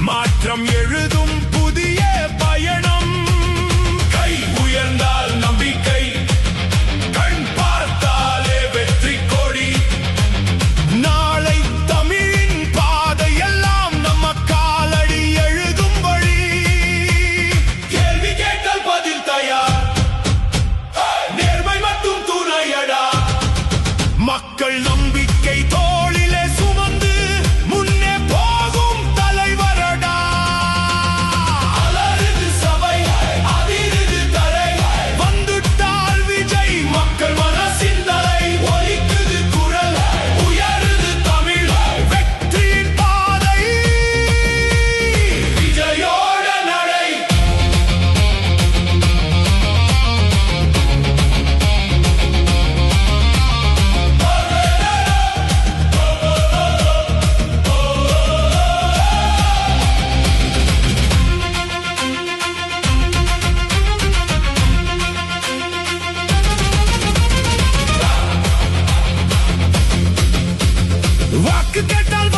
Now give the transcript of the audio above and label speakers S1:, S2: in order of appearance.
S1: மாற்றம் எழுதும் புதிய பயணம். கை உயர்ந்தால் நம்பிக்கை, கண் பார்த்தாலே வெற்றி கொடி. நாளை தமிழின் பாதையெல்லாம் நம்ம காலடி எழுதும் வழி. கேள்வி கேட்டால் பதில் தயார், நேர்மை மட்டும் துணையடா. மக்கள் நம்பிக்கை தோளிலே சுமந்து முன்னே போகும் தலைவரடா. அலறுது சபை, அதிருது தரை, வந்துட்டால் விஜய் மக்கள் மனசின் தலை. ஒலிக்குது குரல், உயருது தமிழ், வெற்றியின் பாதை விஜயோட நடை. வாக்கு கேட்டால்